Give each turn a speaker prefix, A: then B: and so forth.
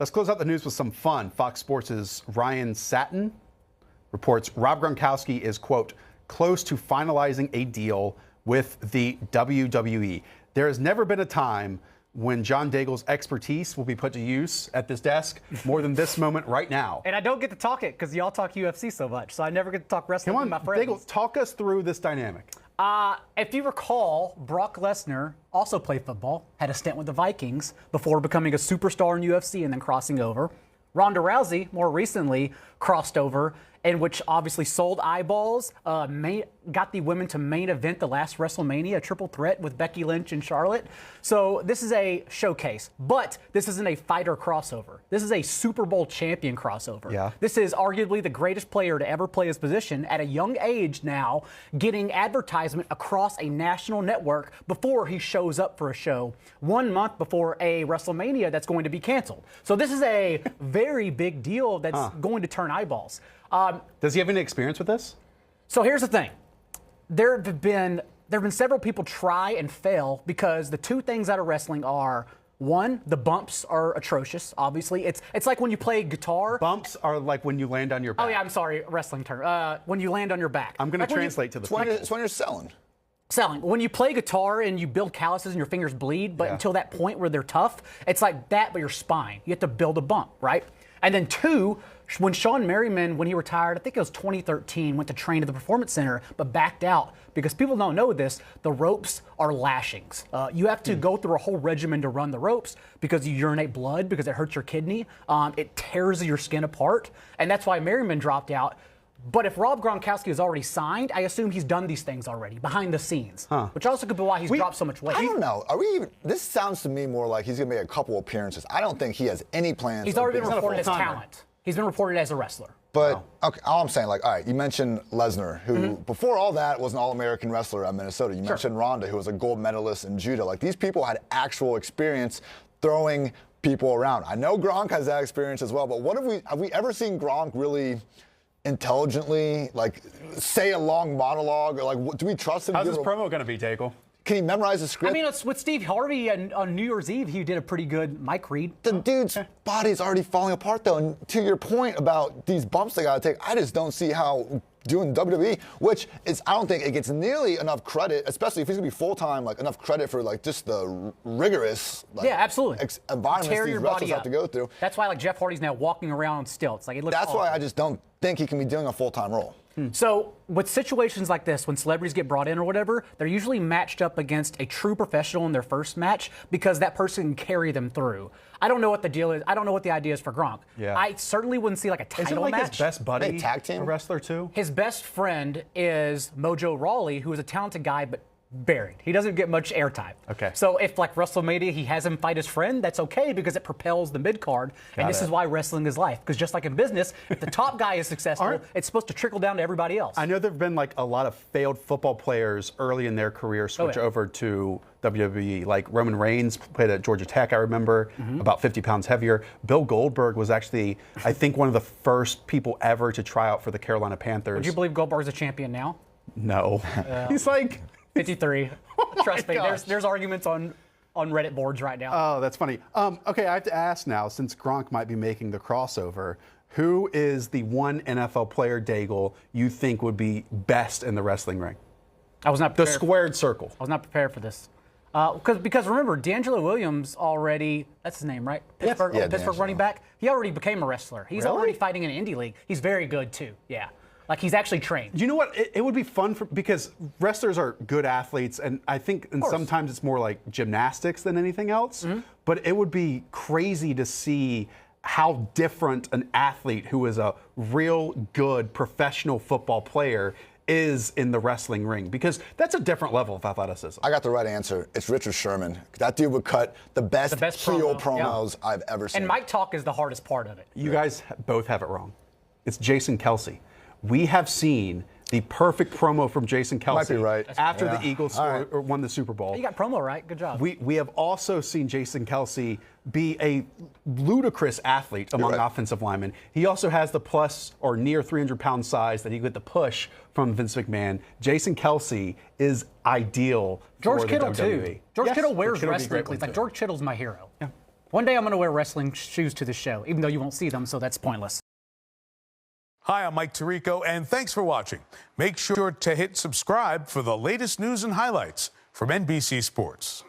A: Let's close out the news with some fun. Fox Sports' Ryan Satin reports Rob Gronkowski is, quote, close to finalizing a deal with the WWE. There has never been a time when John Daigle's expertise will be put to use at this desk more than this moment right now.
B: And I don't get to talk it because y'all talk UFC so much, so I never get to talk wrestling with my friends.
A: Daigle, talk us through this dynamic.
B: If you recall, Brock Lesnar also played football, had a stint with the Vikings before becoming a superstar in UFC and then crossing over. Ronda Rousey, more recently, crossed over, and which obviously sold eyeballs, got the women to main event the last WrestleMania, a triple threat with Becky Lynch and Charlotte. So this is a showcase, but this isn't a fighter crossover. This is a Super Bowl champion crossover.
A: Yeah.
B: This is arguably the greatest player to ever play his position at a young age now, getting advertisement across a national network before he shows up for a show 1 month before a WrestleMania that's going to be canceled. So this is a very big deal that's going to turn eyeballs.
A: Does he have any experience with this?
B: So here's the thing. There have been several people try and fail because the two things out of wrestling are, one, the bumps are atrocious, obviously. It's like when you play guitar.
A: Bumps are like when you land on your back.
B: Oh, yeah, I'm sorry, wrestling term. When you land on your back.
A: I'm going to translate to the people.
C: It's when you're selling.
B: When you play guitar and you build calluses and your fingers bleed, but until that point where they're tough, it's like that, but your spine. You have to build a bump, right? And then two, when Sean Merriman, when he retired, I think it was 2013, went to train at the Performance Center, but backed out because people don't know this, the ropes are lashings. You have to go through a whole regimen to run the ropes because you urinate blood, because it hurts your kidney. It tears your skin apart, and that's why Merriman dropped out. But if Rob Gronkowski is already signed, I assume he's done these things already behind the scenes, which also could be why he's dropped so much weight.
C: I don't know. This sounds to me more like he's going to make a couple appearances. I don't think he has any plans.
B: He's already been reported as talent. He's been reported as a wrestler.
C: But okay, all I'm saying, like, all right, you mentioned Lesnar, who before all that was an All-American wrestler at Minnesota. You mentioned Ronda, who was a gold medalist in judo. Like, these people had actual experience throwing people around. I know Gronk has that experience as well, but have we ever seen Gronk really intelligently, like, say a long monologue, or like, do we trust him?
A: How's his promo going to be, Daigle?
C: Can he memorize the script?
B: I mean, with Steve Harvey and on New Year's Eve, he did a pretty good mic read.
C: The dude's body's already falling apart, though. And to your point about these bumps they got to take, I just don't see how doing WWE, which is, I don't think it gets nearly enough credit, especially if he's going to be full-time, like, enough credit for, like, just the rigorous, like,
B: absolutely,
C: environments these wrestlers have to go through.
B: That's why, like, Jeff Hardy's now walking around on stilts. Like, it looks awful.
C: Why I just don't think he can be doing a full-time role.
B: So with situations like this, when celebrities get brought in or whatever, they're usually matched up against a true professional in their first match because that person can carry them through. I don't know what the deal is. I don't know what the idea is for Gronk.
A: Yeah.
B: I certainly wouldn't see like a title
A: Isn't like
B: match.
A: his best buddy
C: They tag team?
A: a wrestler too?
B: His best friend is Mojo Rawley, who is a talented guy, but buried. He doesn't get much airtime.
A: Okay.
B: So if, like, WrestleMania, he has him fight his friend, that's okay because it propels the mid-card. And this is why wrestling is life. Because just like in business, if the top guy is successful, it's supposed to trickle down to everybody else.
A: I know there have been, like, a lot of failed football players early in their career switch over to WWE. Like Roman Reigns played at Georgia Tech, I remember, about 50 pounds heavier. Bill Goldberg was actually, I think, one of the first people ever to try out for the Carolina Panthers.
B: Would you believe Goldberg's a champion now?
A: No. He's like
B: 53. Trust me, there's arguments on Reddit boards right now.
A: Oh, that's funny. Okay, I have to ask now, since Gronk might be making the crossover, who is the one NFL player, Daigle, you think would be best in the wrestling ring?
B: I was not
A: The
B: prepared.
A: squared circle.
B: I was not prepared for this. Because remember, D'Angelo Williams already, that's his name, right? Pittsburgh,
C: Yeah,
B: Pittsburgh running back. He already became a wrestler. He's already fighting in an indie league. He's very good, too. Yeah. Like, he's actually trained.
A: You know what? It would be fun because wrestlers are good athletes, and I think sometimes it's more like gymnastics than anything else. But it would be crazy to see how different an athlete who is a real good professional football player is in the wrestling ring, because that's a different level of athleticism.
C: I got the right answer. It's Richard Sherman. That dude would cut the best heel promos I've ever seen.
B: And mic talk is the hardest part of it.
A: You guys both have it wrong. It's Jason Kelsey. We have seen the perfect promo from Jason Kelsey after the Eagles won the Super Bowl.
B: You got promo right. Good job.
A: We have also seen Jason Kelsey be a ludicrous athlete among offensive linemen. He also has the plus or near 300-pound size that he get the push from Vince McMahon. Jason Kelsey is ideal for
B: George Kittle,
A: the WWE.
B: too. George Kittle wears wrestling cleats. Like, George Kittle's my hero.
A: Yeah.
B: One day I'm going to wear wrestling shoes to the show, even though you won't see them, so that's pointless.
D: Hi, I'm Mike Tirico, and thanks for watching. Make sure to hit subscribe for the latest news and highlights from NBC Sports.